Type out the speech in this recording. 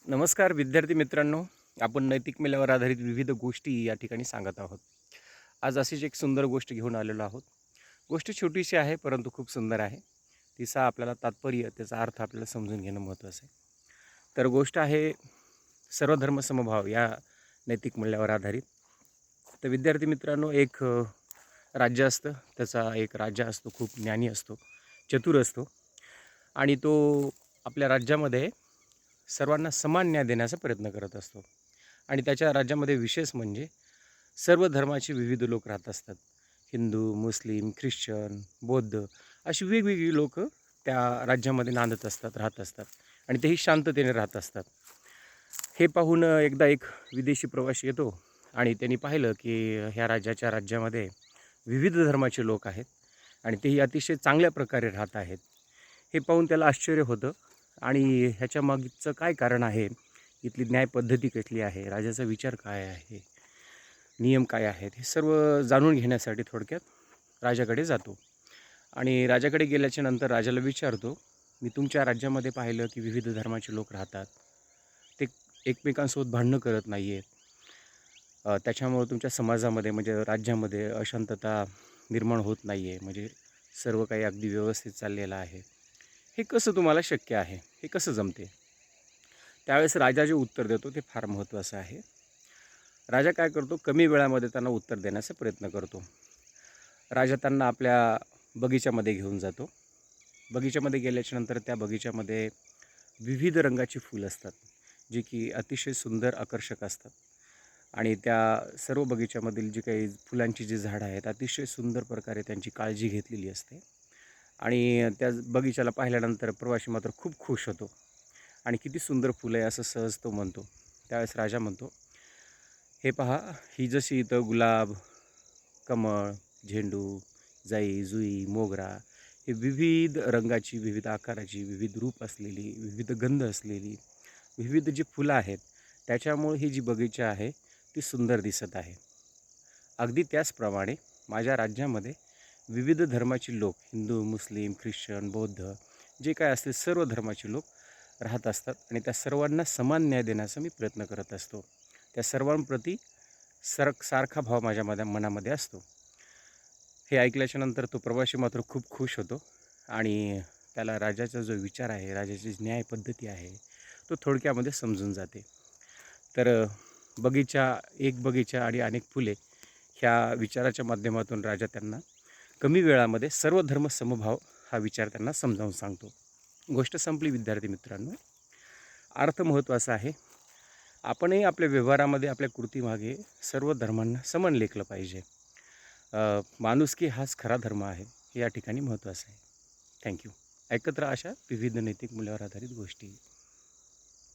नमस्कार विद्यार्थी मित्रांनो, आपण नैतिक मूल्यावर आधारित विविध गोष्टी या ठिकाणी सांगत आहोत. आज अशीच एक सुंदर गोष्ट घेऊन आलेलो आहोत. गोष्ट छोटीशी आहे परंतु खूप सुंदर आहे. तिचा आपल्याला तात्पर्य, त्याचा अर्थ आपल्याला समजून घेणं महत्त्वाचं आहे. तर गोष्ट आहे सर्वधर्म समभाव या नैतिक मूल्यावर आधारित. तर विद्यार्थी मित्रांनो, एक राज्य असतं. त्याचा एक राजा असतो, खूप ज्ञानी असतो, चतुर असतो आणि तो आपल्या राज्यामध्ये सर्वांना समान न्याय देण्याचा प्रयत्न करत असतो. आणि त्याच्या राज्यामध्ये विशेष म्हणजे सर्व धर्माचे विविध लोक राहत असतात. हिंदू, मुस्लिम, ख्रिश्चन, बौद्ध अशी वेगवेगळी लोक त्या राज्यामध्ये नांदत असतात, राहत असतात आणि तेही शांततेने राहत असतात. हे पाहून एकदा एक विदेशी प्रवासी येतो आणि त्यांनी पाहिलं की ह्या राज्यामध्ये विविध धर्माचे लोक आहेत आणि तेही अतिशय चांगल्या प्रकारे राहत आहेत. हे पाहून त्याला आश्चर्य होतं आणि ह्याच्या मागचं काय कारण आहे, इथली न्यायपद्धती कसली आहे, राजाचा विचार काय आहे, नियम काय आहेत, हे सर्व जाणून घेण्यासाठी थोडक्यात राजाकडे जातो. आणि राजाकडे गेल्याच्या नंतर राजाला विचारतो, मी तुमच्या राज्यामध्ये पाहिलं की विविध धर्माचे लोक राहतात, ते एकमेकांसोबत भांडणं करत नाही आहेत. त्याच्यामुळं तुमच्या समाजामध्ये म्हणजे राज्यामध्ये अशांतता निर्माण होत नाही आहे, म्हणजे सर्व काही अगदी व्यवस्थित चाललेलं आहे. हे कसं तुम्हाला शक्य आहे, हे कसं जमते? त्यावेळेस राजा जे उत्तर देतो ते फार महत्त्वाचं आहे. राजा काय करतो, कमी वेळामध्ये त्यांना उत्तर देण्याचा प्रयत्न करतो. राजा त्यांना आपल्या बगीच्यामध्ये घेऊन जातो. बगीच्यामध्ये गेल्याच्यानंतर त्या बगीच्यामध्ये विविध रंगाची फुलं असतात, जी की अतिशय सुंदर आकर्षक असतात. आणि त्या सर्व बगीच्यामधील जी काही फुलांची जी झाडं आहेत, अतिशय सुंदर प्रकारे त्यांची काळजी घेतलेली असते. आणि त्या बगीच्याला पाहिल्यानंतर प्रवासी मात्र खूप खुश होतो आणि किती सुंदर फुलं आहे असं सहज तो म्हणतो. त्यावेळेस राजा म्हणतो, हे पहा, ही जशी इथं गुलाब, कमळ, झेंडू, जाई, जुई, मोगरा हे विविध रंगाची, विविध आकाराची, विविध रूप असलेली, विविध गंध असलेली, विविध जी फुलं आहेत, त्याच्यामुळे ही जी बगीचा आहे ती सुंदर दिसत आहे. अगदी त्याचप्रमाणे माझ्या राज्यामध्ये विविध धर्माचे लोक, हिंदू, मुस्लिम, ख्रिश्चन, बौद्ध जे काय असतील सर्व धर्माचे लोक राहत असतात आणि त्या सर्वांना समान न्याय देण्याचा मी प्रयत्न करत असतो. त्या सर्वांप्रती सारखा भाव माझ्या मनामध्ये असतो. हे ऐकल्याच्या नंतर तो प्रवासी मात्र खूप खुश होतो आणि त्याला राजाचा जो विचार आहे, राजाची न्याय पद्धती आहे, तो थोडक्यामध्ये समजून जाते. तर एक बगीचा आणि अनेक फुले ह्या विचाराच्या माध्यमातून राजा त्यांना कमी वेळामध्ये सर्व धर्म समभाव हा विचार त्यांना समजावून सांगतो. गोष्ट संपली विद्यार्थी मित्रांनो. अर्थ महत्त्वाचा आहे. आपणही आपल्या व्यवहारामध्ये, आपल्या कृतीमागे सर्व धर्मांना समान लेखलं पाहिजे. माणुसकी हाच खरा धर्म आहे, हे या ठिकाणी महत्त्वाचं आहे. थँक्यू. ऐकत राहा अशा विविध नैतिक मूल्यावर आधारित गोष्टी.